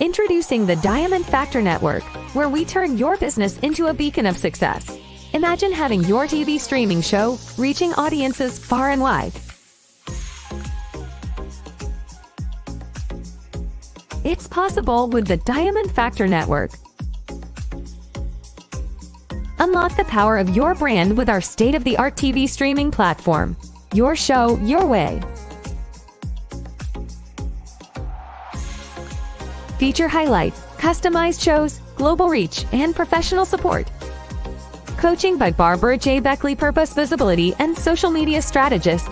Introducing the Diamond Factor Network, where we turn your business into a beacon of success. Imagine having your TV streaming show reaching audiences far and wide. It's possible with the Diamond Factor Network. Unlock the power of your brand with our state-of-the-art TV streaming platform. Your show, your way. Feature highlights, customized shows, global reach, and professional support. Coaching by Barbara J. Beckley, purpose, visibility, and social media strategist.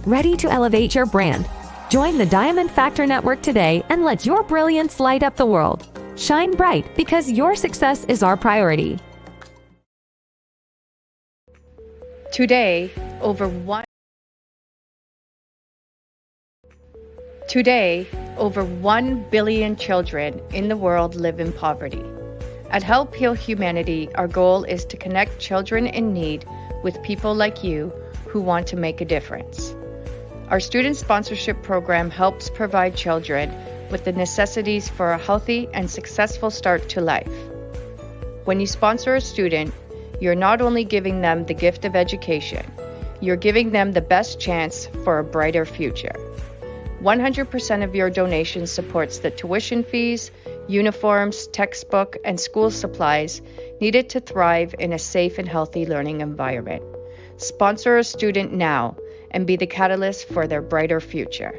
Ready to elevate your brand? Join the Diamond Factor Network today and let your brilliance light up the world. Shine bright because your success is our priority. Today, over 1 billion children in the world live in poverty. At Help Heal Humanity, our goal is to connect children in need with people like you who want to make a difference. Our student sponsorship program helps provide children with the necessities for a healthy and successful start to life. When you sponsor a student, you're not only giving them the gift of education, you're giving them the best chance for a brighter future. 100% of your donation supports the tuition fees, uniforms, textbook, and school supplies needed to thrive in a safe and healthy learning environment. Sponsor a student now and be the catalyst for their brighter future.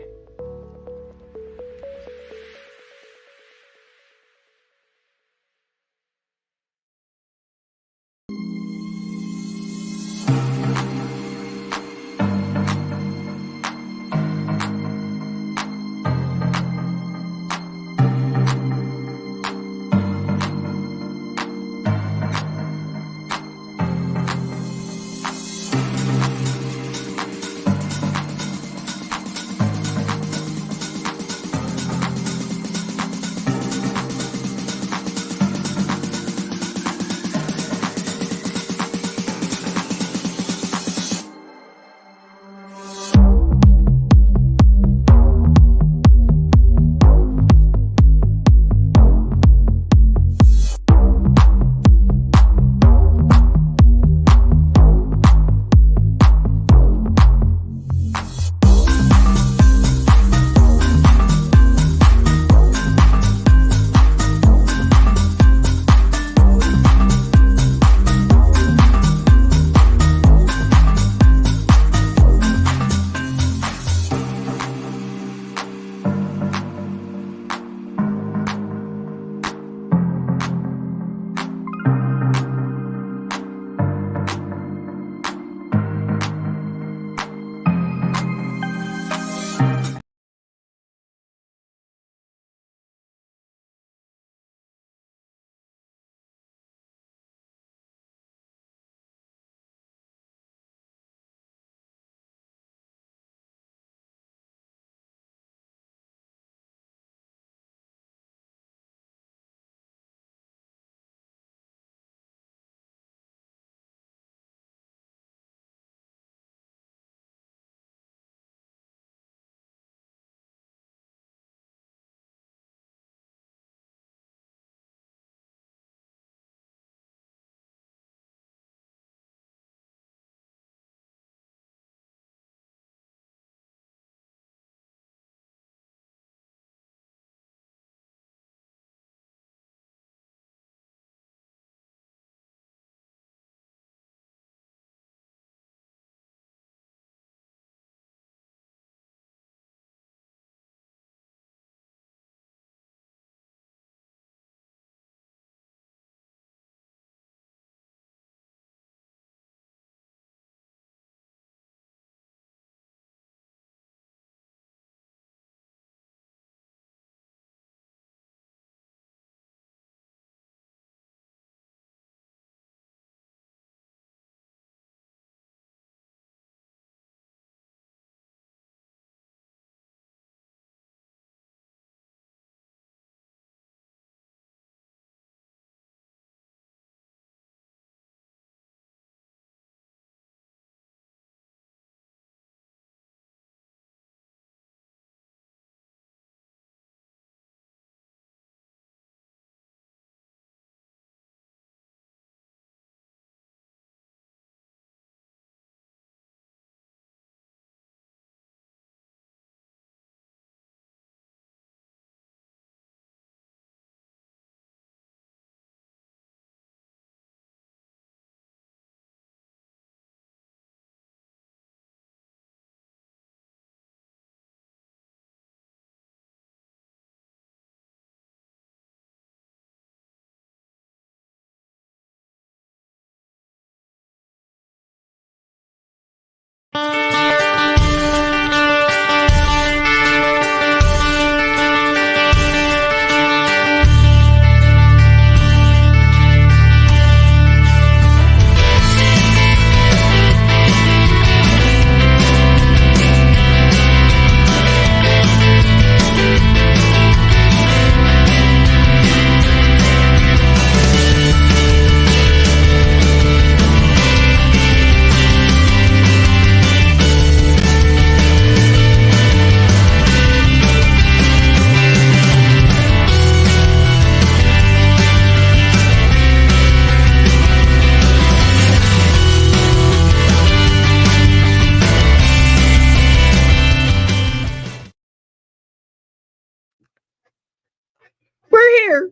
here.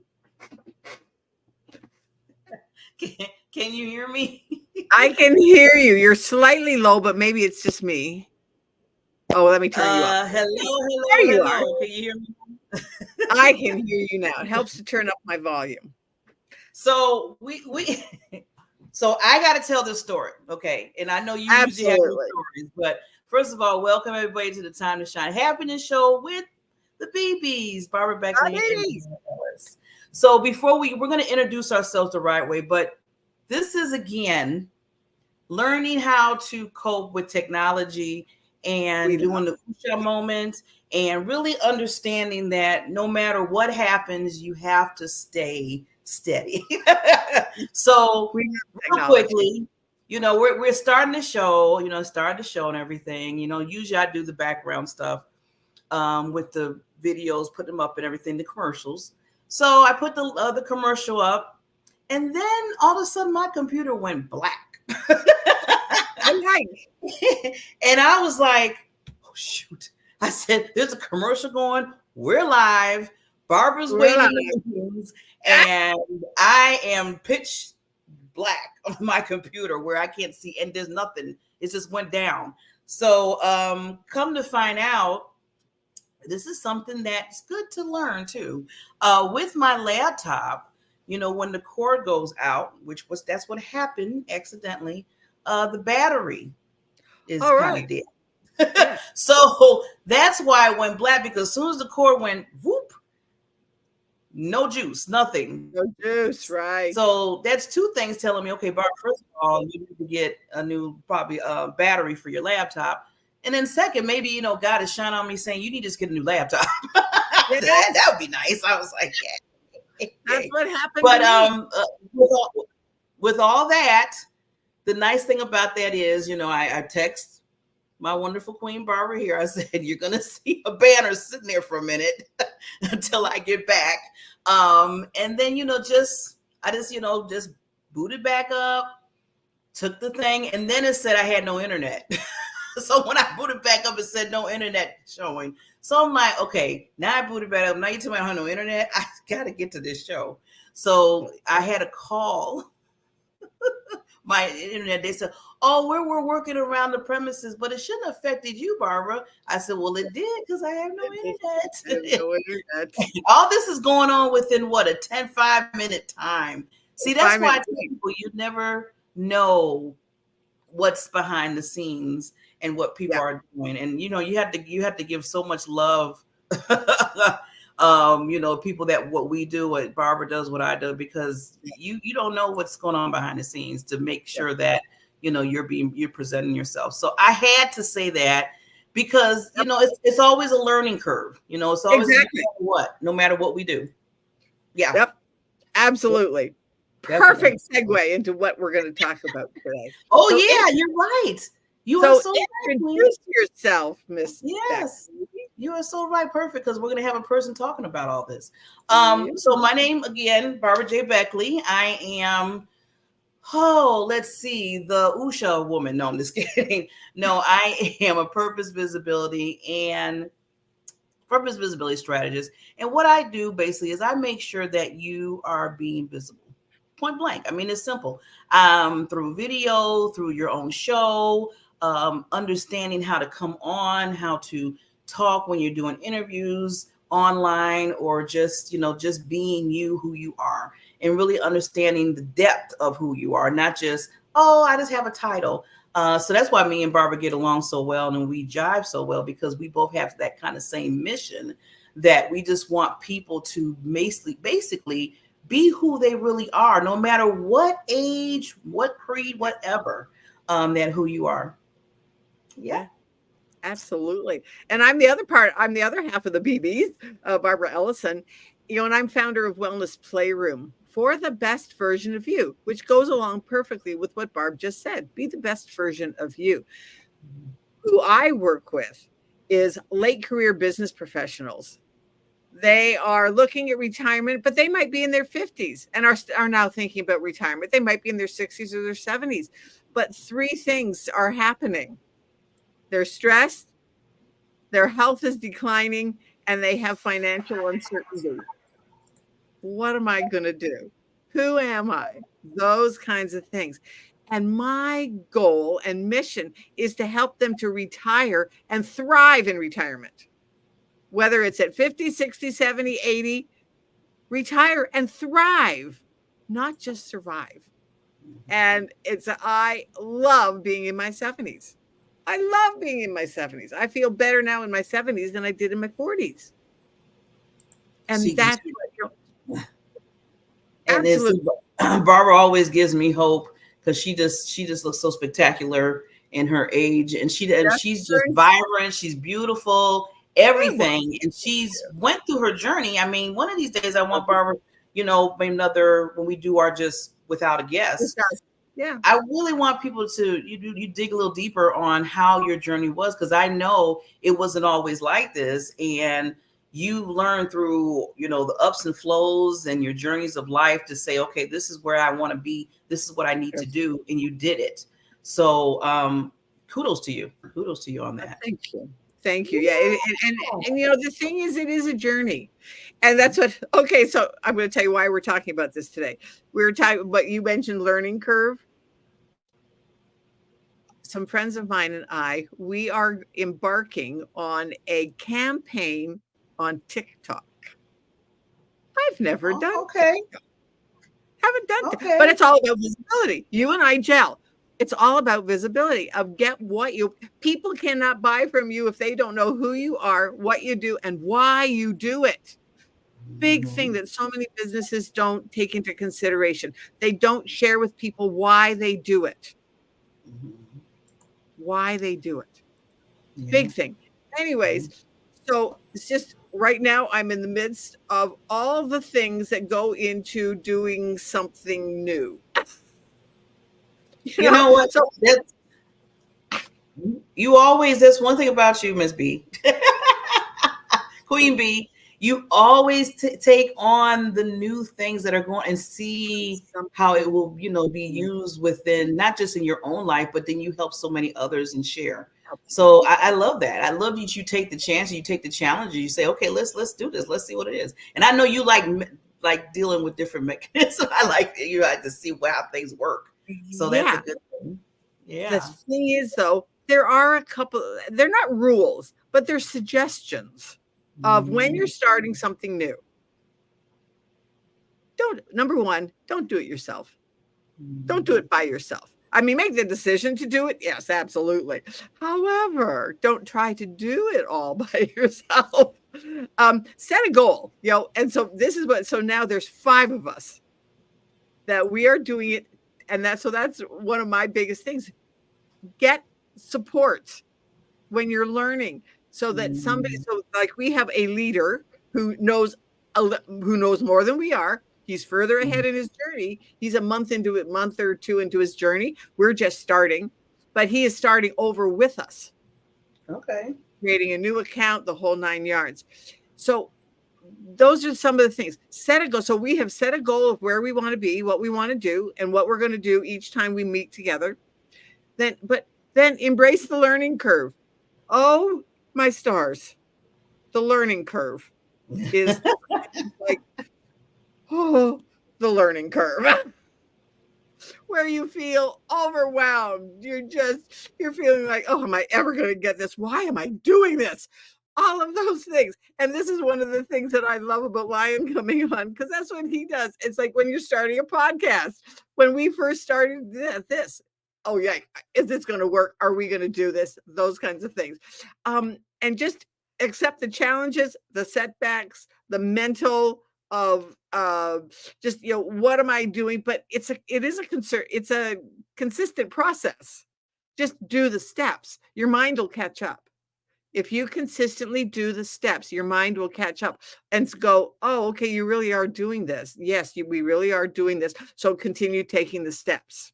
Can you hear me? I can hear you. You're slightly low, but maybe it's just me. Oh, let me turn you up. There you are. Can you hear me? I can hear you now. It helps to turn up my volume. So so I got to tell this story, okay? And I know you usually have your stories, but first of all, welcome everybody to the Time to Shine Happiness Show with the BBs, Barbara Beckley and Ellis. So before we're going to introduce ourselves the right way, but this is again learning how to cope with technology and doing the Usha moment and really understanding that no matter what happens, you have to stay steady. So real quickly, we're starting the show, and everything. Usually I do the background stuff with the videos, put them up and everything, the commercials. So I put the commercial up, and then all of a sudden my computer went black. And I was like, oh shoot. I said, there's a commercial going. We're live. Barbara's waiting in the rooms, and I am pitch black on my computer where I can't see, and there's nothing. It just went down. So come to find out, this is something that's good to learn too. With my laptop, when the cord goes out, that's what happened accidentally, the battery is kind of dead. Yeah. So that's why it went black, because as soon as the cord went whoop, no juice, nothing. No juice, right. So that's two things telling me, okay, Barbara, first of all, you need to get a new battery for your laptop. And then second, maybe, God is shining on me saying you need to just get a new laptop. That would be nice. I was like, yeah. That's what happened. But with all that, the nice thing about that is, I text my wonderful Queen Barbara here. I said, you're going to see a banner sitting there for a minute until I get back. And then, I just booted back up, took the thing, and then it said I had no internet. So when I booted back up, it said no internet showing. So I'm like, okay, now I booted back up. Now you tell me I have no internet. I got to get to this show. So I had to call my internet. They said, oh, we're working around the premises, but it shouldn't have affected you, Barbara. I said, well, it did, because I have no internet. All this is going on within a 5-minute time. See, that's why I tell people you never know what's behind the scenes and what people are doing. And you have to give so much love people that what we do, what Barbara does, what I do, because you don't know what's going on behind the scenes to make sure that you're presenting yourself. So I had to say that, because it's always a learning curve. It's always no matter what we do. Yeah. Yep. Absolutely. Perfect segue into what we're going to talk about today. Oh, so you're right. You are so introduce yourself, Miss. Yes. Becky. You are so right. Perfect. Because we're going to have a person talking about all this. So my name again, Barbara J. Beckley. I am, let's see, the Usha woman. No, I'm just kidding. No, I am a purpose visibility strategist. And what I do basically is I make sure that you are being visible. Point blank. I mean, it's simple. Through video, through your own show, understanding how to come on, how to talk when you're doing interviews online, or just being you, who you are, and really understanding the depth of who you are, not just, I just have a title. So that's why me and Barbara get along so well, and we jive so well, because we both have that kind of same mission, that we just want people to basically be who they really are, no matter what age, what creed, whatever, that who you are. Yeah. Absolutely. And I'm the other half of the BBs, Barbara Ellison, and I'm founder of Wellness Playroom, for the best version of you, which goes along perfectly with what Barb just said. Be the best version of you. Who I work with is late career business professionals. They are looking at retirement, but they might be in their 50s and are now thinking about retirement. They might be in their 60s or their 70s. But three things are happening. They're stressed, their health is declining, and they have financial uncertainty. What am I going to do? Who am I? Those kinds of things. And my goal and mission is to help them to retire and thrive in retirement. Whether it's at 50, 60, 70, 80, retire and thrive, not just survive. And I love being in my 70s. I love being in my 70s. I feel better now in my 70s than I did in my 40s. And See, that's and it's absolutely. Barbara always gives me hope because she just looks so spectacular in her age, and she's just vibrant. She's beautiful, everything, and she's went through her journey. I mean, one of these days, I want Barbara, maybe another when we do our just without a guest. Yeah, I really want people to you dig a little deeper on how your journey was, because I know it wasn't always like this, and you learn through the ups and flows and your journeys of life to say, okay, this is where I want to be, this is what I need to do, and you did it. So kudos to you on that. Thank you. Yeah, and the thing is, it is a journey, and that's what. Okay, so I'm going to tell you why we're talking about this today. We were talking, but you mentioned learning curve. Some friends of mine and we are embarking on a campaign on TikTok. I've never done TikTok. Haven't done it, but it's all about visibility. You and I gel. It's all about visibility of people cannot buy from you if they don't know who you are, what you do, and why you do it. Big thing that so many businesses don't take into consideration. They don't share with people why they do it. Why they do it. Big thing. Anyways, so it's just right now I'm in the midst of all the things that go into doing something new. You know what? So that's one thing about you, Miss B. Queen B, you always take on the new things that are going and see how it will, be used within, not just in your own life, but then you help so many others and share. So I love that. I love that you take the chance and you take the challenge and you say, okay, let's do this. Let's see what it is. And I know you like dealing with different mechanisms. I like to see how things work. So that's a good thing. Yeah. The thing is, though, there are a couple, they're not rules, but they're suggestions of when you're starting something new. Number one, don't do it yourself. Don't do it by yourself. I mean, make the decision to do it. Yes, absolutely. However, don't try to do it all by yourself. Set a goal, and so so now there's 5 of us that we are doing it. And that's one of my biggest things. Get support when you're learning so that like we have a leader who knows more than we are. He's further ahead in his journey. He's a month or 2 into his journey. We're just starting, but he is starting over with us. Okay. Creating a new account, the whole 9 yards. So those are some of the things. Set a goal. So we have set a goal of where we want to be, what we want to do, and what we're going to do each time we meet together. Then embrace the learning curve. Oh, my stars. The learning curve is like, the learning curve. Where you feel overwhelmed. You're feeling like, oh, am I ever going to get this? Why am I doing this? All of those things. And this is one of the things that I love about Lion coming on, because that's what he does. It's like when you're starting a podcast. When we first started this, oh yeah, is this going to work? Are we going to do this? Those kinds of things. And just accept the challenges, the setbacks, the mental of just what am I doing? But it is a concern. It's a consistent process. Just do the steps. Your mind will catch up. If you consistently do the steps, your mind will catch up and go, oh, okay, you really are doing this. Yes, we really are doing this. So continue taking the steps.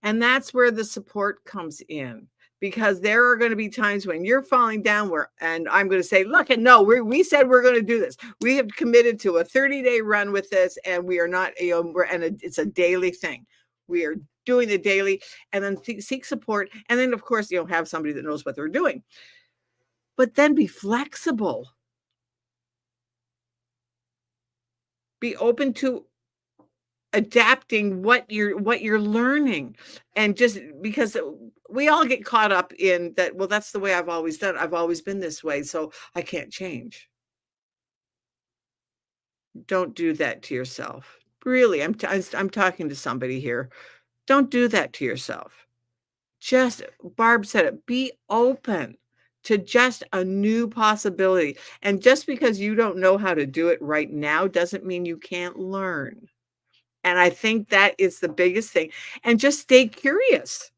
And that's where the support comes in, because there are going to be times when you're falling down and I'm going to say, look, and no, we said we're going to do this. We have committed to a 30-day run with this, and we are not, it's a daily thing. We are doing the daily, and then seek support. And then, of course, have somebody that knows what they're doing. But then be flexible. Be open to adapting what you're learning. And just because we all get caught up in that, well, that's the way I've always done. I've always been this way, so I can't change. Don't do that to yourself. Really, I'm talking to somebody here. Don't do that to yourself. Just Barb said it, be open to just a new possibility. And just because you don't know how to do it right now doesn't mean you can't learn. And I think that is the biggest thing. And just stay curious.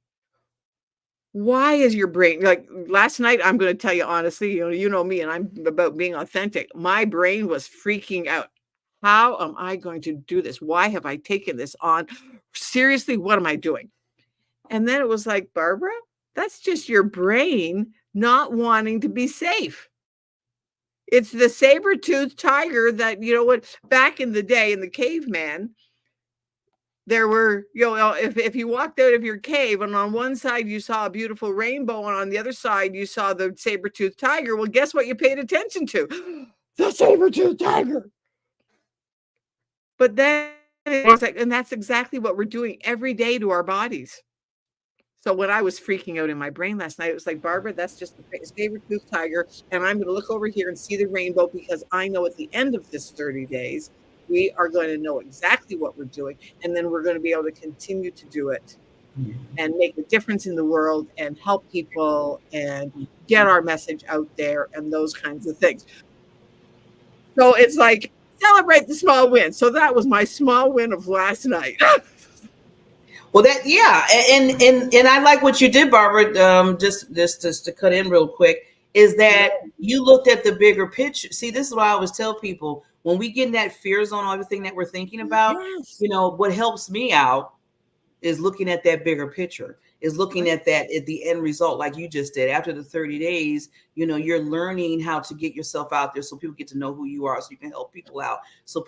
Why is your brain like last night? I'm going to tell you honestly, you know me, and I'm about being authentic. My brain was freaking out. How am I going to do this? Why have I taken this on? Seriously, what am I doing? And then it was like, Barbara, that's just your brain not wanting to be safe. It's the saber-toothed tiger that, you know what, back in the day in the caveman, there were, if you walked out of your cave and on one side you saw a beautiful rainbow and on the other side you saw the saber-toothed tiger, well, guess what you paid attention to? The saber-toothed tiger. But then it was like, and that's exactly what we're doing every day to our bodies. So when I was freaking out in my brain last night, it was like, Barbara, that's just the saber-toothed tiger, and I'm going to look over here and see the rainbow because I know at the end of this 30 days, we are going to know exactly what we're doing, and then we're going to be able to continue to do it and make a difference in the world and help people and get our message out there and those kinds of things. So it's like, celebrate the small wins. So that was my small win of last night. Well, and I like what you did, Barbara. Just to cut in real quick, is that you looked at the bigger picture. See, this is what I always tell people when we get in that fear zone on everything that we're thinking about. Yes. What helps me out is looking at that bigger picture, is looking at that at the end result, like you just did. After the 30 days, you're learning how to get yourself out there so people get to know who you are, so you can help people out, so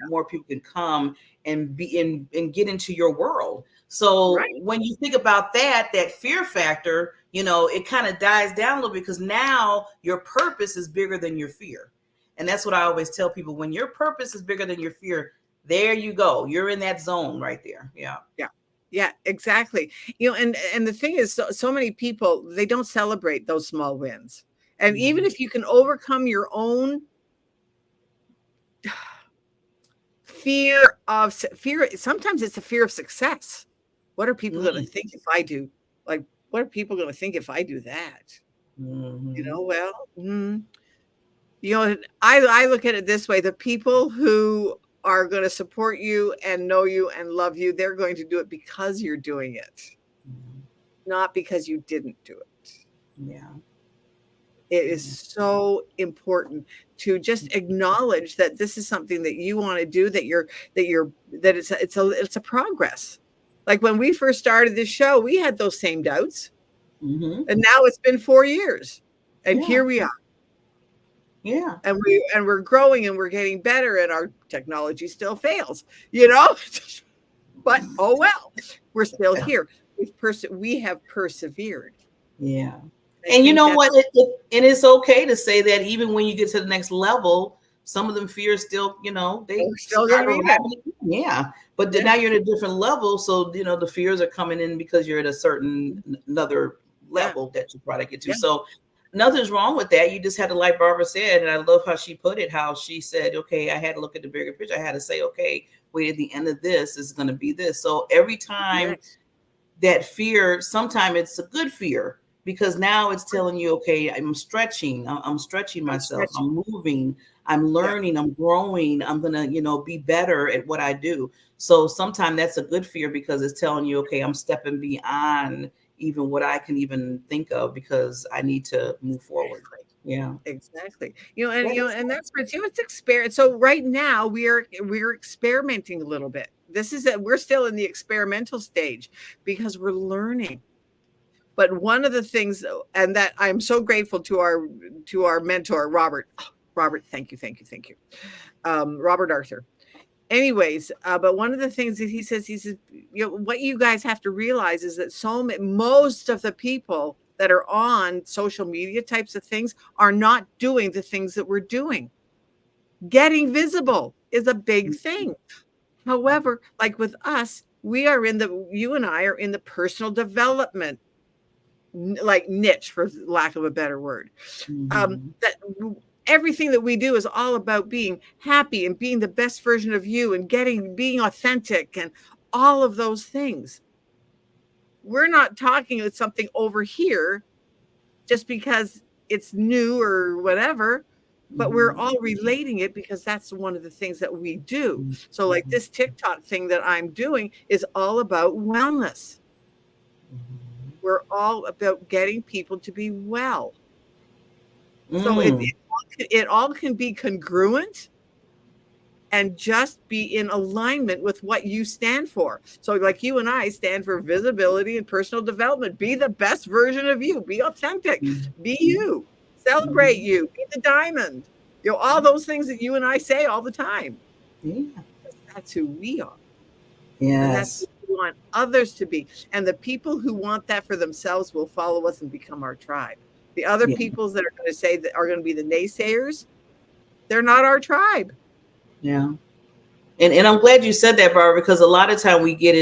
more people can come and be in and get into your world. So when you think about that fear factor, it kind of dies down a little bit because now your purpose is bigger than your fear. And that's what I always tell people. When your purpose is bigger than your fear, there you go. You're in that zone right there. Yeah. Yeah. Yeah, exactly. And the thing is, so many people, they don't celebrate those small wins. And even if you can overcome your own fear, sometimes it's a fear of success. What are people going to think if I do? Like, what are people going to think if I do that? I look at it this way. The people who are going to support you and know you and love you, they're going to do it because you're doing it, not because you didn't do it. Yeah. It is so important to just acknowledge that this is something that you want to do, that it's a progress. Like when we first started this show, we had those same doubts. And now it's been 4 years and here we are. Yeah. And we're growing and we're getting better and our technology still fails, but oh well, we're still here. We have persevered. Yeah. And you know what? And it's okay to say that even when you get to the next level, some of them fears still, they still going to be there. Yeah. But now you're at a different level. So, the fears are coming in because you're at a certain another level that you probably get to. So nothing's wrong with that. You just had to, like Barbara said, and I love how she put it, how she said, okay, I had to look at the bigger picture. I had to say, okay, wait, at the end of this is going to be this. So every time that fear, sometimes it's a good fear because now it's telling you, okay, I'm stretching myself. I'm moving, I'm learning, I'm growing. I'm going to, be better at what I do. So sometimes that's a good fear because it's telling you, okay, I'm stepping beyond even what I can even think of because I need to move forward. Yeah, exactly. And that's what it's experience. So right now we're experimenting a little bit. We're still in the experimental stage because we're learning. But one of the things, and that I'm so grateful to our mentor, Robert, thank you. Robert Arthur. Anyways, but one of the things that he says, what you guys have to realize is that most of the people that are on social media types of things are not doing the things that we're doing. Getting visible, is a big thing. However, like with us, you and I are in the personal development like niche, for lack of a better word. That everything that we do is all about being happy and being the best version of you and being authentic and all of those things. We're not talking about something over here just because it's new or whatever, but we're all relating it because that's one of the things that we do. So like this TikTok thing that I'm doing is all about wellness. We're all about getting people to be well. So it all can be congruent and just be in alignment with what you stand for. So like you and I stand for visibility and personal development. Be the best version of you. Be authentic. Be you. Celebrate you. Be the diamond. You know, all those things that you and I say all the time. Yeah. That's who we are. Yes. And that's what we want others to be. And the people who want that for themselves will follow us and become our tribe. The other peoples that are going to say that are going to be the naysayers, they're not our tribe. Yeah. And I'm glad you said that, Barbara, because a lot of time we get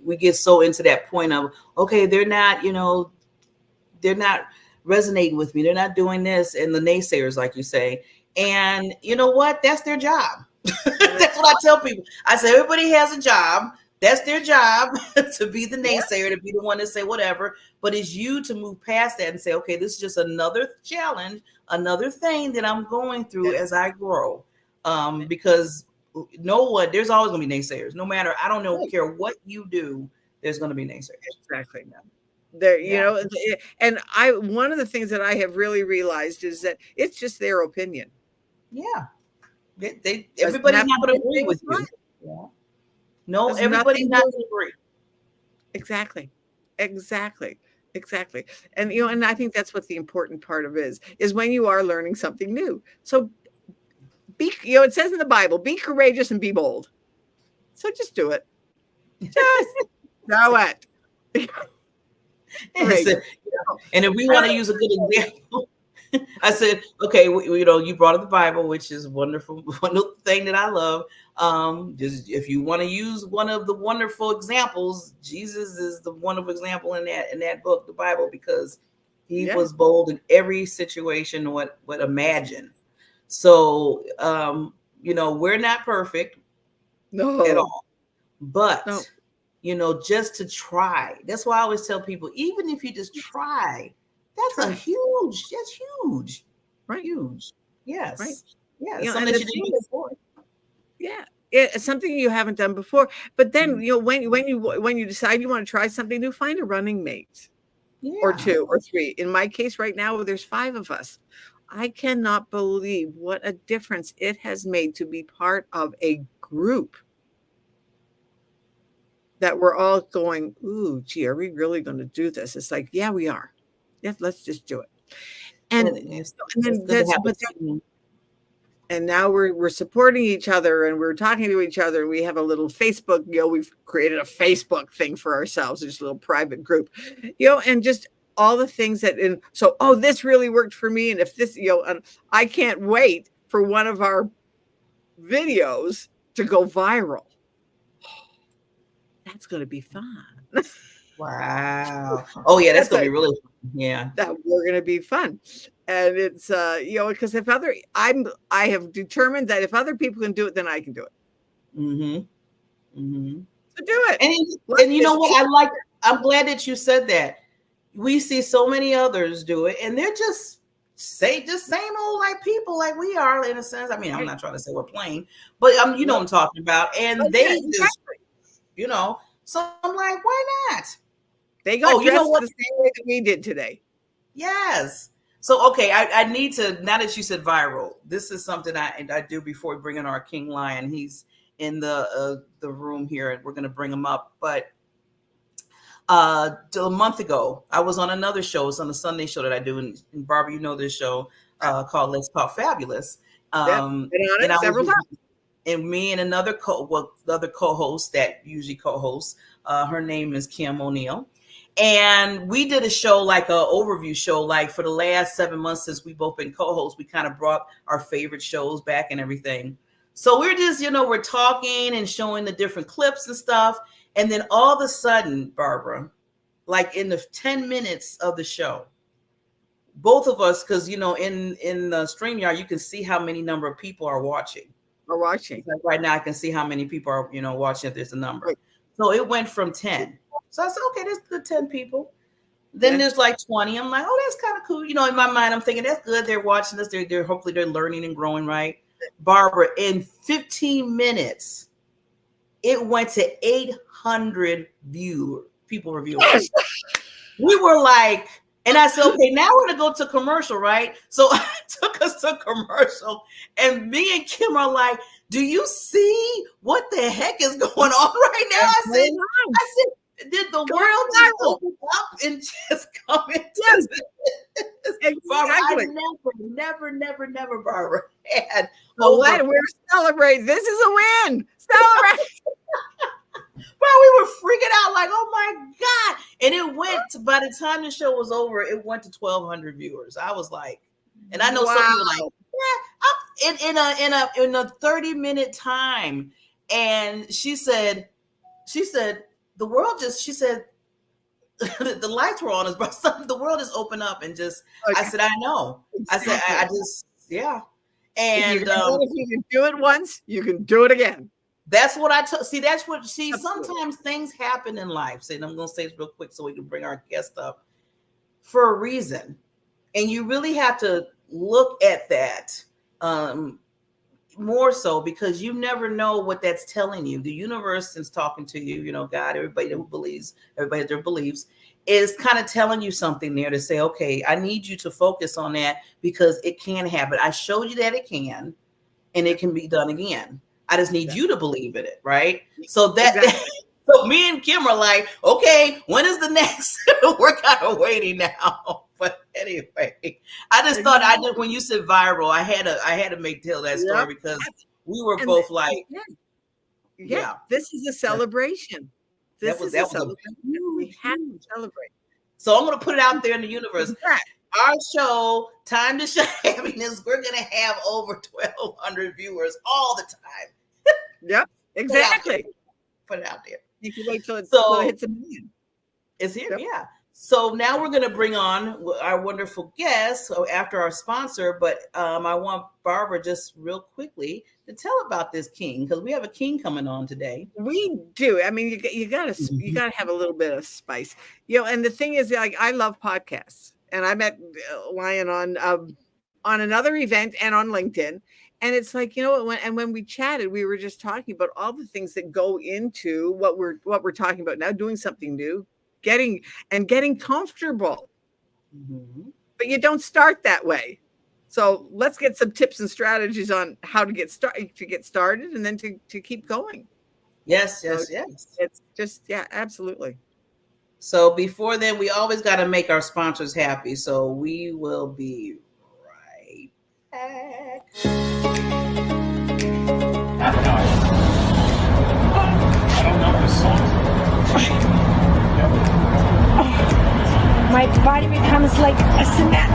we get so into that point of, okay, they're not, they're not resonating with me. They're not doing this. And the naysayers, like you say, and you know what? That's their job. That's what I tell people. I say, everybody has a job. That's their job to be the naysayer, to be the one to say whatever. But it's you to move past that and say, okay, this is just another challenge, another thing that I'm going through as I grow. Because there's always going to be naysayers. No matter, I don't care what you do, there's going to be naysayers. Exactly. And one of the things that I have really realized is that it's just their opinion. Yeah. Everybody's not going to agree with you. Yeah. No, everybody's not going to agree. Exactly. And and I think that's what the important part of is when you are learning something new. So it says in the Bible, be courageous and be bold. So just do it. Just do it. And if we want to use a good example, I said, okay, you brought up the Bible, which is wonderful, wonderful thing that I love. Just if you want to use one of the wonderful examples, Jesus is the wonderful example in that book, the Bible, because he was bold in every situation. What imagine? So we're not perfect at all, but just to try. That's why I always tell people, even if you just try, that's huge. Right. Huge. Yes. Right. Yeah. Something that you didn't do before. Yeah. It's something you haven't done before. But then, when you decide you want to try something new, find a running mate. Or 2 or 3. In my case right now, there's 5 of us. I cannot believe what a difference it has made to be part of a group that we're all going, ooh, gee, are we really going to do this? It's like, yeah, we are. Yes, let's just do it. And now we're supporting each other and we're talking to each other. We have a little Facebook, we've created a Facebook thing for ourselves, just a little private group, and just all the things this really worked for me. And if this, I can't wait for one of our videos to go viral. That's going to be fun. Wow. Oh yeah, that's going to be really fun. Yeah. That we're going to be fun. And it's, because I have determined that if other people can do it, then I can do it. So do it. And you know what? I'm glad that you said that. We see so many others do it, and they're just same old like people like we are in a sense. I mean, I'm not trying to say we're plain, but you know what I'm talking about. And they just, so I'm like, why not? They got dressed the same way that we did today. Yes. So, okay, I need to, now that you said viral, this is something I do before we bring in our King Lion. He's in the room here, and we're going to bring him up. But a month ago, I was on another show. It's on a Sunday show that I do. And Barbara, this show called Let's Talk Fabulous. Been on it several times. And me and another co-host that usually co-hosts, her name is Kim O'Neill. And we did a show, like an overview show, like for the last 7 months since we both been co-hosts, we kind of brought our favorite shows back and everything. So we're just, we're talking and showing the different clips and stuff. And then all of a sudden, Barbara, like in the 10 minutes of the show, both of us, because, in the StreamYard, you can see how many number of people are watching. Like right now, I can see how many people are, watching if there's a number. Right. So it went from 10. So I said, okay, there's good 10 people. Then there's like 20. I'm like, oh, that's kind of cool. In my mind, I'm thinking that's good. They're watching us. They're hopefully they're learning and growing, right? Barbara, in 15 minutes, it went to 800 people reviewing. We were like, and I said, okay, now we're gonna go to commercial, right? So I took us to commercial, and me and Kim are like, do you see what the heck is going on right now? I said, did the world just open up and just come into this? Exactly. Barbara, I never, Barbara, had. We're celebrating. This is a win. Celebrate. Bro, we were freaking out like, oh my God. And it went, by the time the show was over, it went to 1,200 viewers. I was like, and I know some people like, yeah, in a 30-minute time. And she said, the world just, she said, the lights were on us, but the world just opened up and just, okay. I said, I know. I said, I just, yeah. And if you can do it once, you can do it again. That's what I took. Sometimes things happen in life. And I'm going to say this real quick so we can bring our guest up for a reason. And you really have to look at that more so, because you never know what that's telling you. The universe is talking to you, God, everybody that believes, everybody that believes is kind of telling you something there to say, okay, I need you to focus on that because it can happen. I showed you that it can, and it can be done again. I just need you to believe in it, right? So so me and Kim are like, okay, when is the next? We're kind of waiting now. But anyway, I just thought when you said viral, I had to tell that story because we were both like, yeah, this is a celebration. This is a celebration. We have to celebrate. So I'm going to put it out there in the universe. Our show, Time to Shine Happiness, we're going to have over 1,200 viewers all the time. Yep, exactly. Put it out there. You can wait till it hits a million. It's here, yeah. So now we're going to bring on our wonderful guest after our sponsor, but I want Barbara just real quickly to tell about this king, because we have a king coming on today. We do. I mean, you gotta have a little bit of spice, And the thing is, like, I love podcasts, and I met Lion on another event and on LinkedIn. And it's like, when we chatted, we were just talking about all the things that go into what we're talking about now, doing something new, getting comfortable. Mm-hmm. But you don't start that way. So let's get some tips and strategies on how to get started and then to keep going. Yes. It's just, absolutely. So before then, we always got to make our sponsors happy. So we will be right back. I don't know this song. My body becomes like a cement.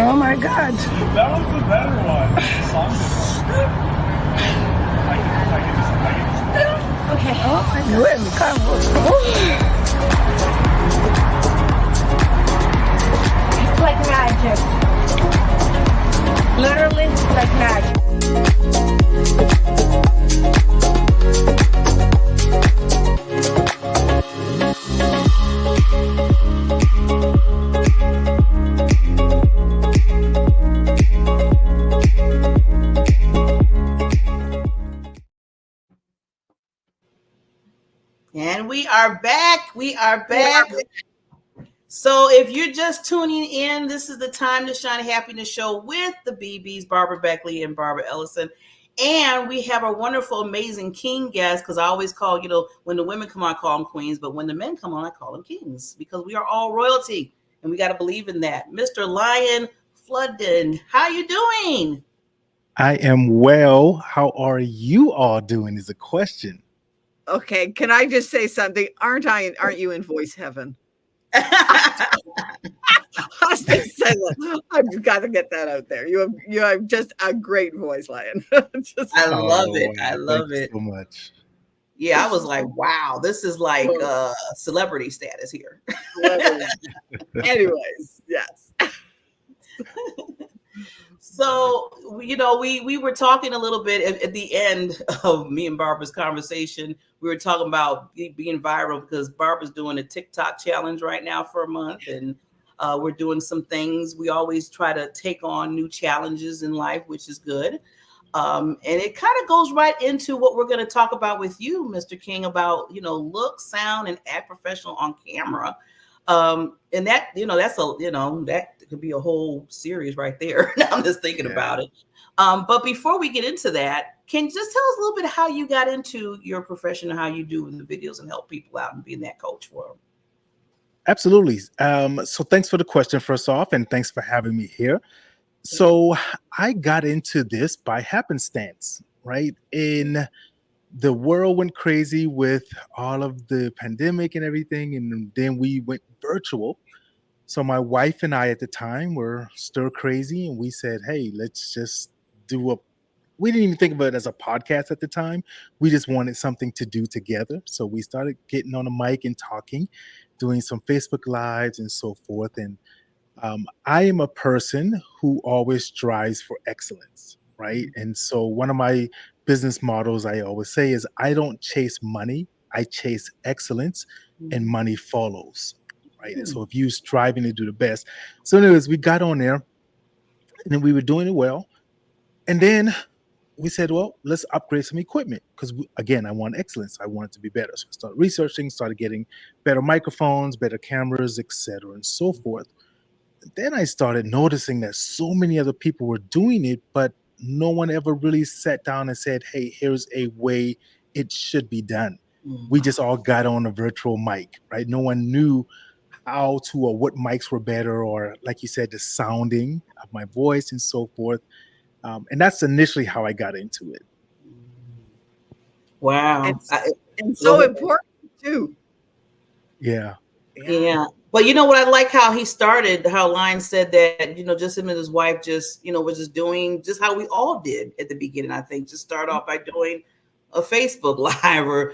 Oh my God. That was the better one. Okay. Oh my God. It's like magic. Literally like magic. And we are back. So if you're just tuning in, this is the Time to Shine Happiness show with the BBs, Barbara Beckley and Barbara Ellison. And we have a wonderful, amazing king guest, because I always call, when the women come on, I call them queens, but when the men come on, I call them kings, because we are all royalty, and we got to believe in that. Mr. Lion Fludd, how you doing? I am well. How are you all doing is a question. Okay, can I just say something? Aren't you in voice heaven? I just said that. I've got to get that out there. You have just a great voice, Lion. Just, I love Oh, it. I wow. Thank love you it. so much. Yeah, I was like, wow, this is like well, celebrity status here. celebrity. Anyways, yes. So, we were talking a little bit at the end of me and Barbara's conversation. We were talking about being viral because Barbara's doing a TikTok challenge right now for a month, and we're doing some things. We always try to take on new challenges in life, which is good. And it kind of goes right into what we're going to talk about with you, Mr. King, about, look, sound, and act professional on camera. And that, that could be a whole series right there. I'm just thinking about it. But before we get into that, can you just tell us a little bit how you got into your profession and how you do the videos and help people out and being that coach for them? Absolutely. So thanks for the question, first off, and thanks for having me here. So I got into this by happenstance, right? In the world went crazy with all of the pandemic and everything, and then we went virtual. So my wife and I at the time were stir crazy, and we said, "Hey, let's just do a." We didn't even think of it as a podcast at the time. We just wanted something to do together. So we started getting on a mic and talking, doing some Facebook lives and so forth. And I am a person who always strives for excellence, right? And so one of my business models I always say is I don't chase money, I chase excellence, and money follows, right? And so if you striving to do the best. So, anyways, we got on there and then we were doing it well. And then we said, well, let's upgrade some equipment because, again, I want excellence. I want it to be better. So I started researching, started getting better microphones, better cameras, etc., and so forth. Then I started noticing that so many other people were doing it, but no one ever really sat down and said, hey, here's a way it should be done. We just all got on a virtual mic, right? No one knew how to or what mics were better, or like you said, the sounding of my voice and so forth. And that's initially how I got into it. Wow. And, and Go so ahead. important too. Yeah. Yeah. But you know what? I like how he started, how Lion said that, just him and his wife just, was just doing just how we all did at the beginning, I think. Just start off by doing a Facebook Live or,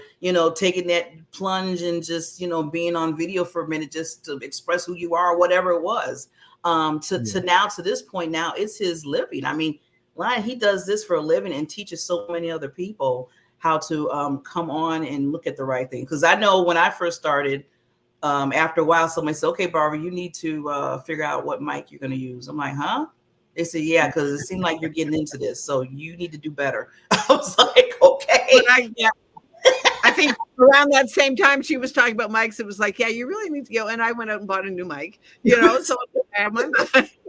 taking that plunge and just, being on video for a minute just to express who you are, whatever it was. To now, to this point now, it's his living. I mean, Lion, he does this for a living and teaches so many other people how to come on and look at the right thing. Because I know when I first started, after a while, somebody said, okay, Barbara, you need to figure out what mic you're going to use. I'm like, huh? They said, yeah, because it seemed like you're getting into this. So you need to do better. I was like, okay. I think around that same time she was talking about mics, it was like, yeah, you really need to go. And I went out and bought a new mic, so I have my mic.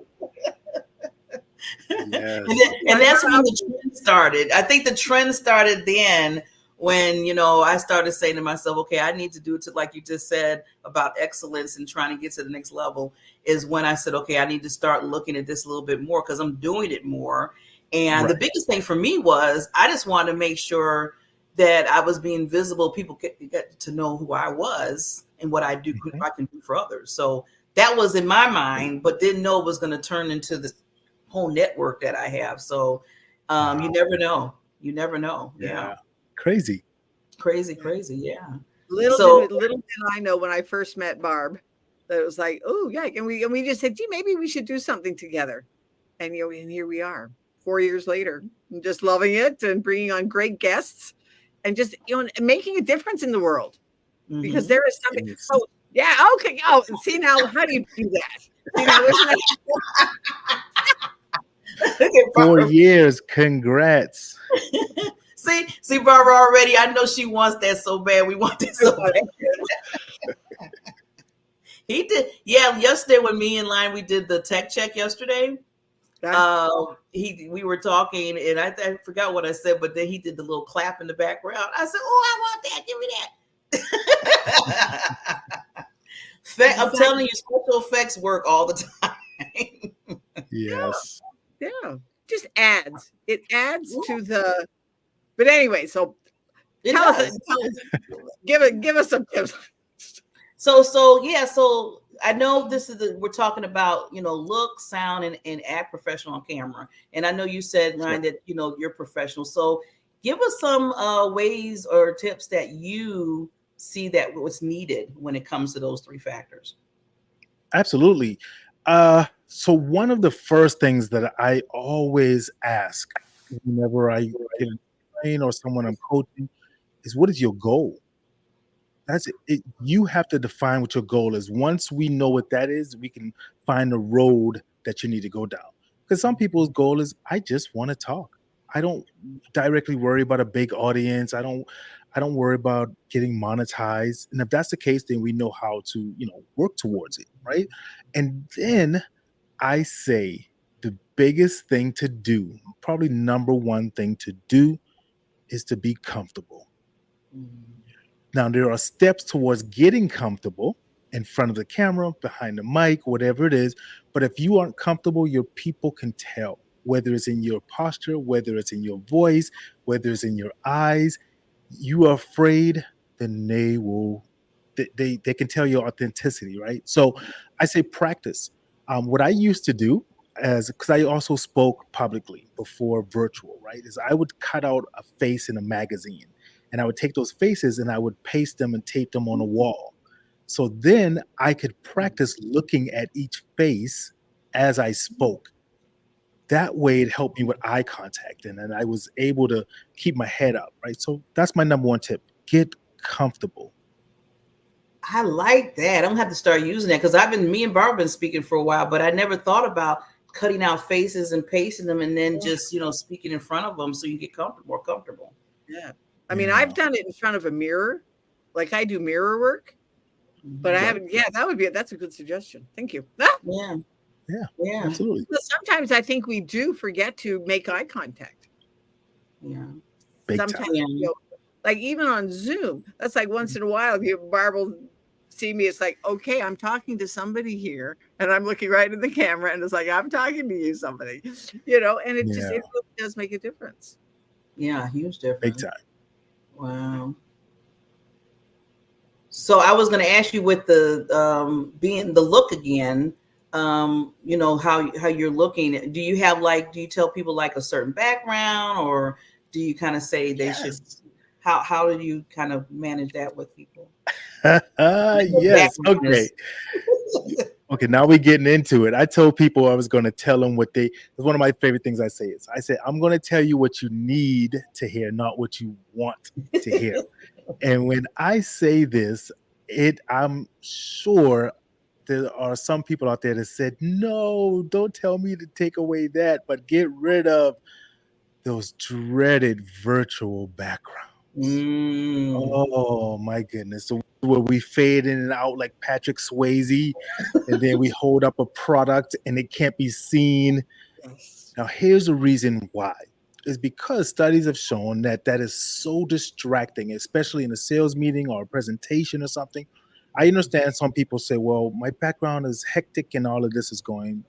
Yes. And that's when the trend started. I think the trend started then when, I started saying to myself, okay, I need to do it to, like you just said, about excellence and trying to get to the next level, is when I said, okay, I need to start looking at this a little bit more because I'm doing it more. And the biggest thing for me was I just wanted to make sure that I was being visible. People get to know who I was and what I do, I can do for others. So that was in my mind, but didn't know it was going to turn into this whole network that I have. So you never know. You never know. Yeah. Crazy. Yeah. Little did I know when I first met Barb that it was like, oh yeah, and we just said, gee, maybe we should do something together. And and here we are 4 years later, just loving it and bringing on great guests and just making a difference in the world. Because there is something. Yes. Oh yeah, okay. Oh, see now, how do you do that? See now, isn't that 4 years. Congrats. See, Barbara already. I know she wants that so bad. We want that so bad. He did. Yeah, yesterday when me and Lion, we did the tech check yesterday. We were talking and I forgot what I said, but then he did the little clap in the background. I said, oh, I want that. Give me that. I'm telling you, special effects work all the time. Yes. Yeah. Just adds. It adds to the. But anyway, so tell us. Give us some tips. So yeah, so I know this is we're talking about, look, sound, and act professional on camera. And I know you said, Ryan, that you're professional. So give us some ways or tips that you see that what's needed when it comes to those three factors. Absolutely. So one of the first things that I always ask whenever I get a train or someone I'm coaching is, what is your goal? That's it. You have to define what your goal is. Once we know what that is, we can find the road that you need to go down. Because some people's goal is, I just want to talk. I don't directly worry about a big audience. I don't worry about getting monetized. And if that's the case, then we know how to, work towards it, right? And then I say the biggest thing to do, probably number one thing to do, is to be comfortable. Now, there are steps towards getting comfortable in front of the camera, behind the mic, whatever it is. But if you aren't comfortable, your people can tell, whether it's in your posture, whether it's in your voice, whether it's in your eyes. You are afraid, then they can tell your authenticity, right? So I say practice. What I used to do, as because I also spoke publicly before virtual, right, is I would cut out a face in a magazine, and I would take those faces and I would paste them and tape them on a wall. So then I could practice looking at each face as I spoke. That way it helped me with eye contact, and then I was able to keep my head up, right? So that's my number one tip. Get comfortable. I like that. I'm gonna have to start using that because me and Barbara been speaking for a while, but I never thought about cutting out faces and pasting them and then just, speaking in front of them so you get more comfortable. Yeah. I mean, I've done it in front of a mirror. Like I do mirror work, but I haven't. Yeah, that's a good suggestion. Thank you. Yeah. Yeah, absolutely. Sometimes I think we do forget to make eye contact. Yeah. Big Sometimes, time. like even on Zoom, that's like once in a while, if you Barbara see me, it's like, okay, I'm talking to somebody here and I'm looking right in the camera and it's like, I'm talking to you, somebody, and it just, it really does make a difference. Yeah, huge difference. Big time. Wow. So I was going to ask you with the being the look again, how you're looking. Do you tell people like a certain background, or do you kind of say they should? How do you kind of manage that with people? Yes. Okay. Okay. Now we're getting into it. I told people I was going to tell them it's one of my favorite things I say is, I say, I'm going to tell you what you need to hear, not what you want to hear. And when I say this, I'm sure there are some people out there that said, no, don't tell me to take away that, but get rid of those dreaded virtual backgrounds. Oh my goodness. So where we fade in and out like Patrick Swayze, and then we hold up a product and it can't be seen. Yes. Now, here's the reason why. Is because studies have shown that is so distracting, especially in a sales meeting or a presentation or something. I understand some people say, well, my background is hectic and all of this is going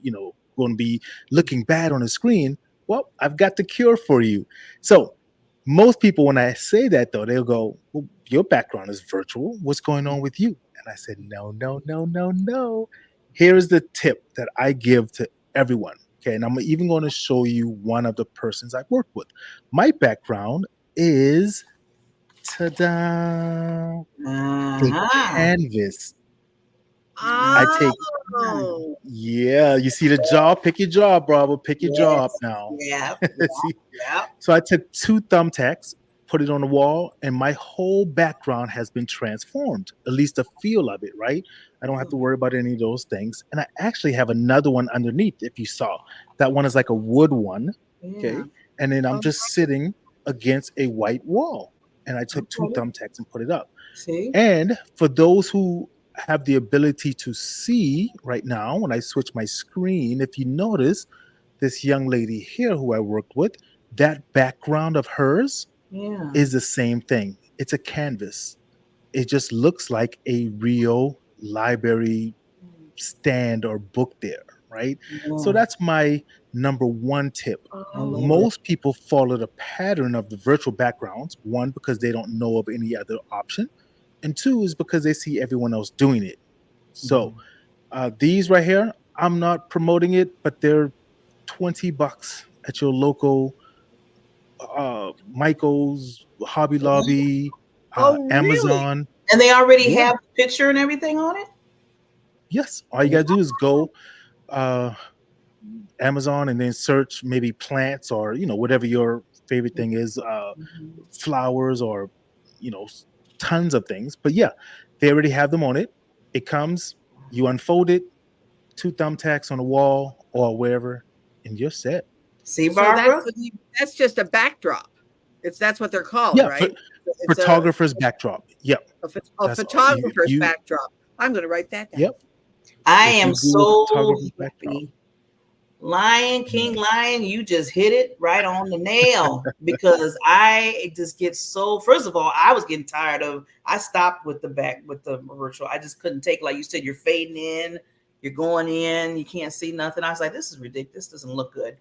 to be looking bad on the screen. Well, I've got the cure for you. So most people, when I say that, though, they'll go, well, your background is virtual. What's going on with you? And I said, no, no, no, no, no. Here's the tip that I give to everyone. Okay, and I'm even going to show you one of the persons I've worked with. My background is, ta-da, a canvas. I take, you see the jaw? Pick your jaw, Bravo. Pick your jaw up now. Yeah. See? So I took 2 thumbtacks, put it on the wall, and my whole background has been transformed, at least the feel of it, right? I don't have to worry about any of those things. And I actually have another one underneath, if you saw. That one is like a wood one, okay? And then I'm just sitting against a white wall. And I took 2 thumbtacks and put it up. See? And for those who have the ability to see right now, when I switch my screen, if you notice, this young lady here who I worked with, that background of hers is the same thing. It's a canvas. It just looks like a real library stand or book there, right? So that's my number one tip. Most people follow the pattern of the virtual backgrounds, one, because they don't know of any other option. and two is because they see everyone else doing it. So Mhm. these right here, I'm not promoting it, but they're $20 at your local Michael's, Hobby Mhm. Lobby, Oh, really? Amazon. And they already Yeah, have the picture and everything on it. yes. All you gotta do is go uh, Amazon and then search maybe plants or whatever your favorite thing is, Mhm. flowers or you know s- tons of things. But yeah, they already have them on it. It comes, you unfold it, two thumbtacks on the wall or wherever, and you're set. See, So Barbara? that's just a backdrop. That's what they're called, Yeah, right? It's photographer's backdrop. Yep, a that's you. photographer's You backdrop. I'm going to write that Yep. down. I If am you Google so photographer's backdrop, happy. Lion yeah. King, Lion, you just hit it right on the nail because I just get so. First of all, I was getting tired of. I stopped with the virtual. I just couldn't take. Like you said, you're fading in, you're going in, you can't see nothing. I was like, this is ridiculous. This doesn't look good.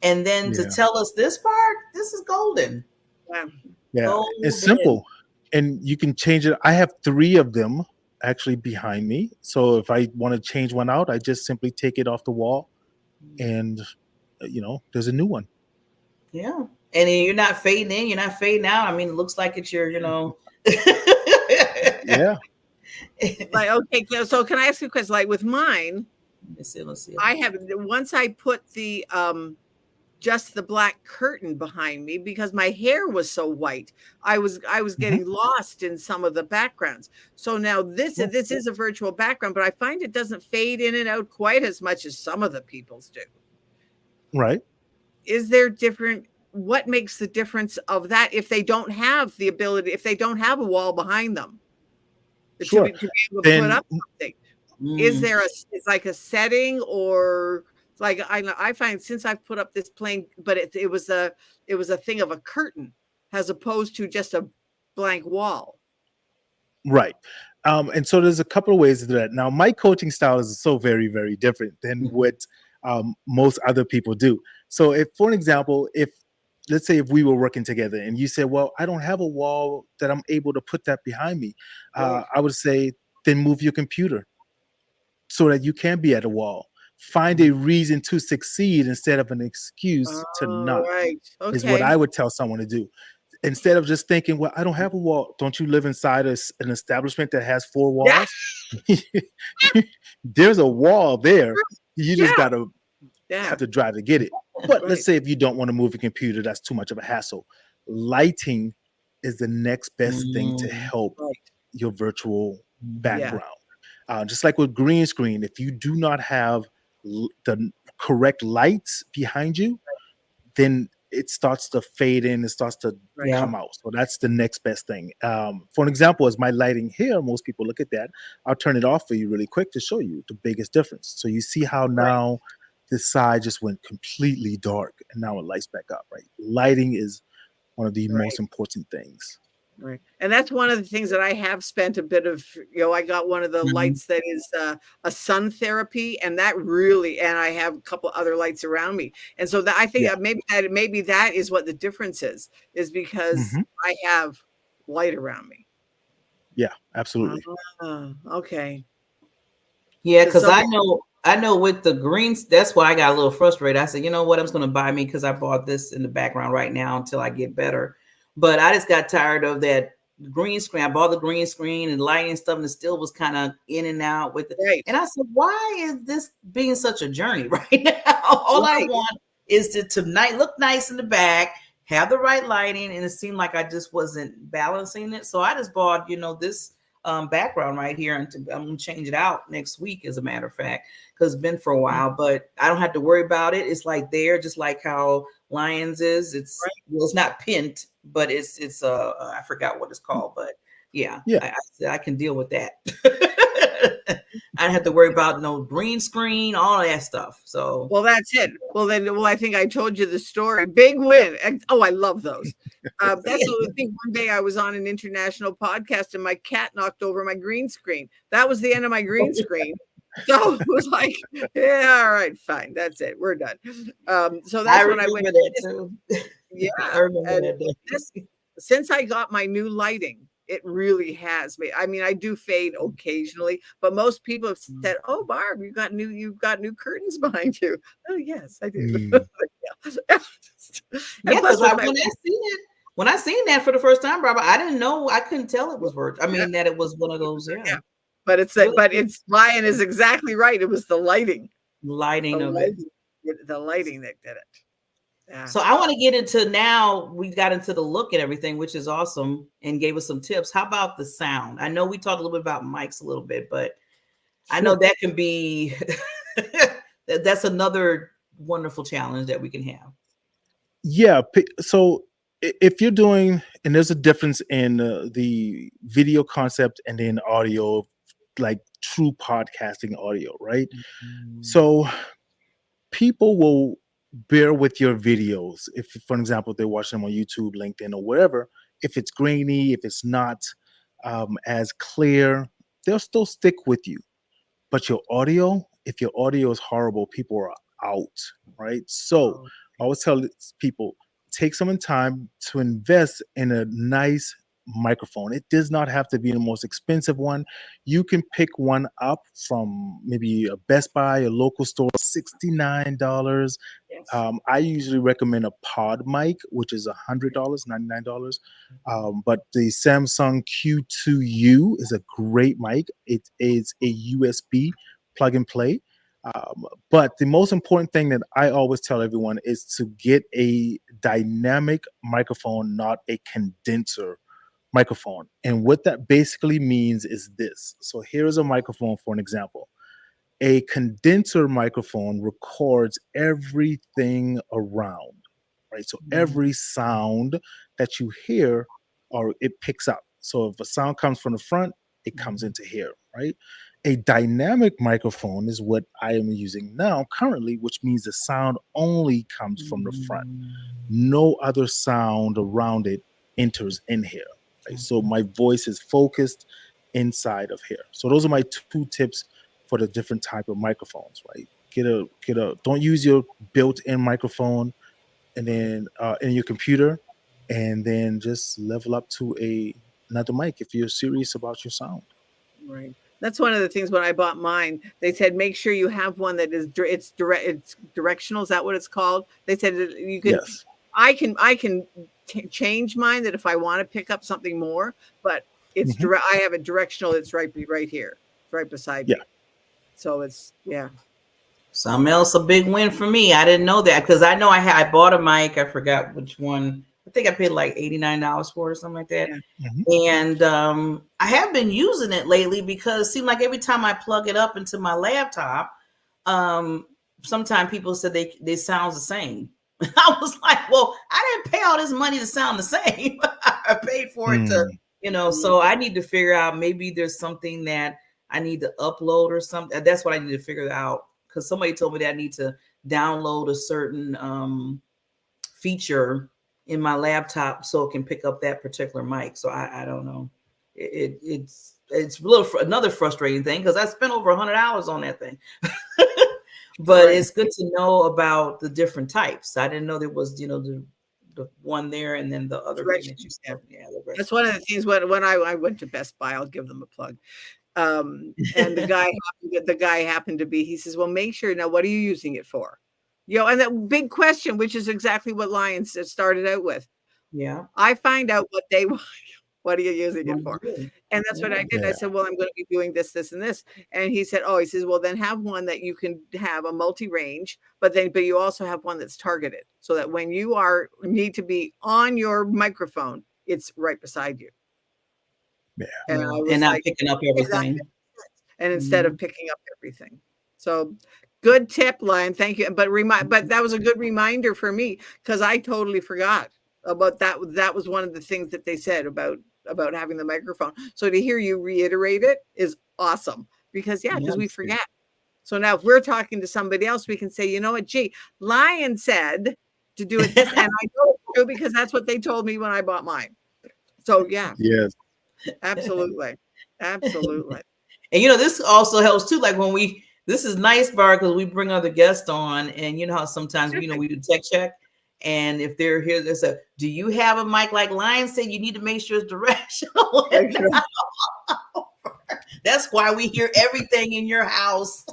And then to Yeah. tell us this part, this is golden, Yeah. Yeah, it's golden. simple, and you can change it. I have three of them actually behind me. So if I want to change one out, I just simply take it off the wall, and there's a new one. Yeah, and then you're not fading in, you're not fading out. I mean, it looks like it's your. Yeah. Like, okay, so can I ask you a question? Like with mine, Let's see. Let's see. I have once I put the just the black curtain behind me because my hair was so white. I was Hmm. getting lost in some of the backgrounds. So now this is a virtual background, but I find it doesn't fade in and out quite as much as some of the people's do. Right. Is there different what makes the difference of that if they don't have the ability, if they don't have a wall behind them Sure. to be able to put Then up something? Is Mm. there it's like a setting or like I find since I've put up this plain, but it was a thing of a curtain as opposed to just a blank wall. right. And so there's a couple of ways to do that. Now, my coaching style is so very, very different than Mhm. what most other people do. So, if, for an example, if let's say if we were working together and you said, "Well, I don't have a wall that I'm able to put that behind me," Right. I would say, "Then move your computer so that you can be at a wall. Find a Mhm. reason to succeed instead of an excuse to Oh, not." right. Is what Okay. I would tell someone to do. Instead of just thinking, well, I don't have a wall. Don't you live inside an establishment that has four Yeah. walls? There's a wall there. You just Yeah. gotta Yeah. have to drive to get it. But let's Right. say if you don't want to move your computer, that's too much of a hassle. Lighting is the next best thing to Mm. help Right. your virtual Mhm. Yeah. background. Just like with green screen, if you do not have the correct lights behind you, then it starts to fade in, it starts to Right. Yeah. come out. So that's the next best thing. For an example, is my lighting here. Most people look at that. I'll turn it off for you really quick to show you the biggest difference. So you see how Right. now this side just went completely dark and now it lights back up, right? Lighting is one of the Right. most important things. Right. And that's one of the things that I have spent a bit of, I got one of the Mhm. lights that is a sun therapy, and that really, and I have a couple other lights around me. And so that I think Yeah. maybe that is what the difference is because Hmm. I have light around me. Yeah, absolutely. Okay. Yeah, Because because some I know with the greens, that's why I got a little frustrated. I said, you know what, I'm just gonna buy me because I bought this in the background right now until I get better. But I just got tired of that green screen. I bought the green screen and lighting and stuff, and it still was kind of in and out with it. right, And I said, why is this being such a journey right now? All I right, want is to look nice in the back, have the right lighting, and it seemed like I just wasn't balancing it. So I just bought, this background right here, and I'm gonna change it out next week, as a matter of fact, because it's been for a while. But I don't have to worry about it. It's like there, just like how Lions is. right. It's not pint, but it's I forgot what it's called, but yeah, Yeah. I can deal with that. I don't have to worry about no green screen, all that stuff. So Well, that's it. Well, I think I told you the story. Big win. Oh, I love those. That's yeah. the thing. One day I was on an international podcast and my cat knocked over my green screen. That was the end of my green screen. So it was like, yeah, all right, fine. That's it. We're done. So I that's when I went, remember that too. I yeah. remember And that day. this, since I got my new lighting, It really has made. I mean, I do fade occasionally, but most people have said, "Oh, Barb, you've got new curtains behind you." Oh, yes, I do. Mm. Yeah. Yeah, And plus, because with I my when I seen that for the first time, Barbara, I didn't know. I couldn't tell it was virtual. I yeah, mean, that it was one of those. yeah. Yeah, But really good it's Ryan is exactly right. It was the lighting, the lighting of it. lighting, the lighting that did it. Yeah. So I want to get into now. We got into the look and everything, which is awesome, and gave us some tips. How about the sound? I know we talked a little bit about mics a little bit, but I know Sure. that can be that's another wonderful challenge that we can have. Yeah. So if you're doing, and there's a difference in the video concept and then audio, like true podcasting audio, right? So people will bear with your videos if, for example, they're watching them on YouTube, LinkedIn, or wherever. If it's grainy, if it's not as clear, they'll still stick with you. But your audio, if your audio is horrible, people are out, right? So Oh, I always tell people, take some time to invest in a nice microphone. It does not have to be the most expensive one. You can pick one up from maybe a Best Buy, a local store, $69. yes. I usually recommend a pod mic, which is $100, $99. But the Samsung Q2U is a great mic. It is a USB plug and play. But the most important thing that I always tell everyone is to get a dynamic microphone, not a condenser microphone. And what that basically means is this. So here is a microphone for an example. A condenser microphone records everything around, right? So every sound that you hear, or it picks up. So if a sound comes from the front, it comes into here, right? A dynamic microphone is what I am using now currently, which means the sound only comes from the front. No other sound around it enters in here, right? So my voice is focused inside of here. So those are my two tips for the different type of microphones, right? Don't use your built-in microphone and then in your computer, and then just level up to another mic if you're serious about your sound. Right. That's one of the things when I bought mine. They said make sure you have one that is it's directional. Is that what it's called? They said that you can. Yes. I can change mine that if I want to pick up something more, but it's Mhm. direct. I have a directional. It's right here, right beside Yeah. me. So it's yeah. Something else, a big win for me. I didn't know that because I know I bought a mic. I forgot which one. I think I paid like $89 for it or something like that. Yeah. Mhm. And I have been using it lately because it seemed like every time I plug it up into my laptop, um, sometimes people said they sound the same. I was like, well, I didn't pay all this money to sound the same. I paid for it to, Mm. so I need to figure out maybe there's something that I need to upload or something. That's what I need to figure out because somebody told me that I need to download a certain feature in my laptop so it can pick up that particular mic. So I don't know. It's a little another frustrating thing because I spent over $100 on that thing. But Right. it's good to know about the different types. I didn't know there was, the one there and then the other thing that you Directions. Yeah. said. Yeah, the rest. That's one of the things when I went to Best Buy. I'll give them a plug. And the guy happened to be. He says, "Well, make sure now. What are you using it for?" And that big question, which is exactly what Lions started out with. Yeah. I find out what they want. What are you using it I for? do. And that's what I Yeah. did. I Yeah. said, well, I'm going to be doing this, this, and this. And he said, oh, he says, well, then have one that you can have a multi-range, but you also have one that's targeted so that when you need to be on your microphone, it's right beside you. Yeah. And Yeah. I was And I'm like, picking up "Okay, that everything. makes sense." And instead of Mhm. picking up everything. So good tip, Lion. Thank you. But that was a good reminder for me because I totally forgot about that. That was one of the things that they said about having the microphone. So to hear you reiterate it is awesome because Yeah. we forget. So now if we're talking to somebody else, we can say, you know what, gee, Lion said to do it this, and I know it's true because that's what they told me when I bought mine. So yeah, Yes. absolutely. Absolutely. And this also helps too. Like this is nice, Bar, because we bring other guests on, and you know how sometimes we do tech check, And if they're here, there's a, do you have a mic? Like Lion said, you need to make sure it's directional. That's why we hear everything in your house.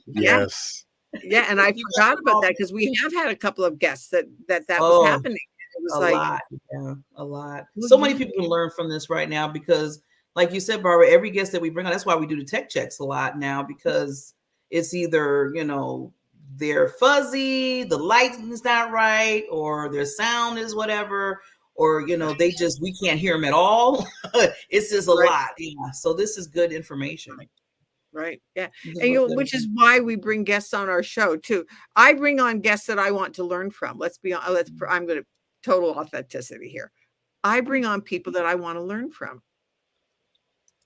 Yes. Yeah, and I forgot about that because we have had a couple of guests that was happening. It was a like lot. Yeah, a lot. So many people can learn from this right now because, like you said, Barbara, every guest that we bring on, that's why we do the tech checks a lot now, because it's either, they're fuzzy, the lighting is not right, or their sound is whatever, or, we can't hear them at all. It's just a lot. Yeah. So this is good information. Right. Yeah. And which is why we bring guests on our show too. I bring on guests that I want to learn from. I'm going to total authenticity here. I bring on people that I want to learn from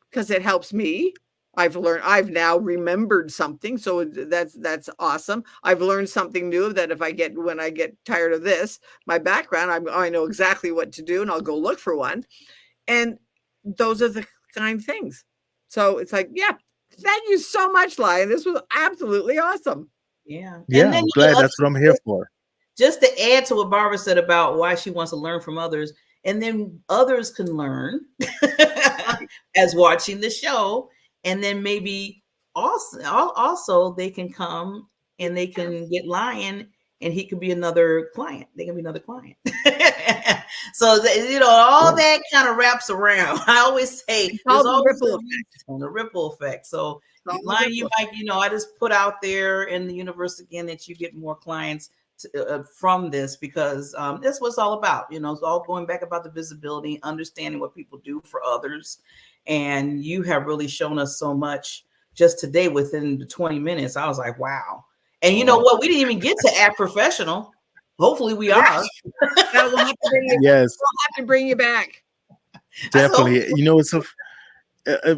because it helps me. I've now remembered something. So that's awesome. I've learned something new that when I get tired of this, my background, I know exactly what to do and I'll go look for one. And those are the kind of things. So it's like, yeah, thank you so much, Lion. This was absolutely awesome. Yeah. Yeah, and then, I'm glad that's what I'm here for. Just to add to what Barbara said about why she wants to learn from others, and then others can learn as watching the show, and then maybe also they can come and they can get Lion, and he could be another client. They can be another client. So all that kind of wraps around. I always say there's always a ripple effect. So Lion, you might, I just put out there in the universe again that you get more clients from this, because that's what it's all about. It's all going back about the visibility, understanding what people do for others. And you have really shown us so much just today within the 20 minutes. I was like, wow. And you know what? We didn't even get to act professional. Hopefully we are. We'll have to bring you back. Definitely.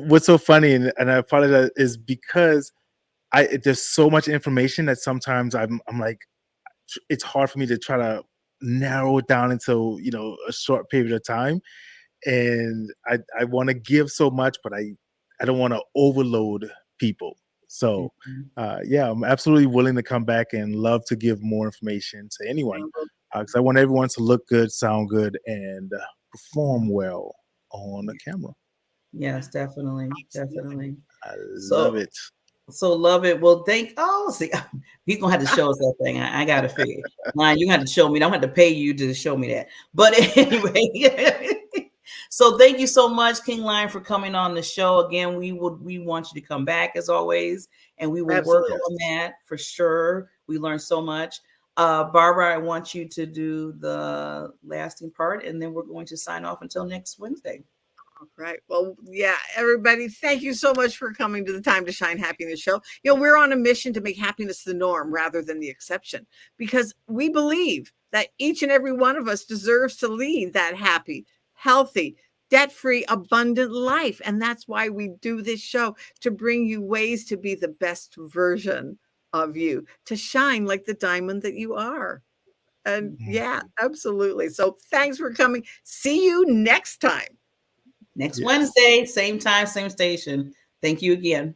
What's so funny, and I apologize, is because there's so much information that sometimes I'm like, it's hard for me to try to narrow it down into a short period of time. And I want to give so much, but I don't want to overload people. So I'm absolutely willing to come back and love to give more information to anyone, because I want everyone to look good, sound good, and perform well on the camera. Yes, definitely. I love it. So love it. Well, see, he's gonna have to show us that thing. I gotta figure. Lion, you have to show me. I don't have to pay you to show me that. But anyway, so thank you so much, King Lion, for coming on the show again. We want you to come back as always, and we will work on that for sure. We learned so much. Barbara, I want you to do the lasting part, and then we're going to sign off until next Wednesday. Right. Well, yeah, everybody, thank you so much for coming to the Time to Shine Happiness Show. We're on a mission to make happiness the norm rather than the exception, because we believe that each and every one of us deserves to lead that happy, healthy, debt-free, abundant life. And that's why we do this show, to bring you ways to be the best version of you, to shine like the diamond that you are. And yeah, absolutely. So thanks for coming. See you next time. Next Wednesday, same time, same station. Thank you again.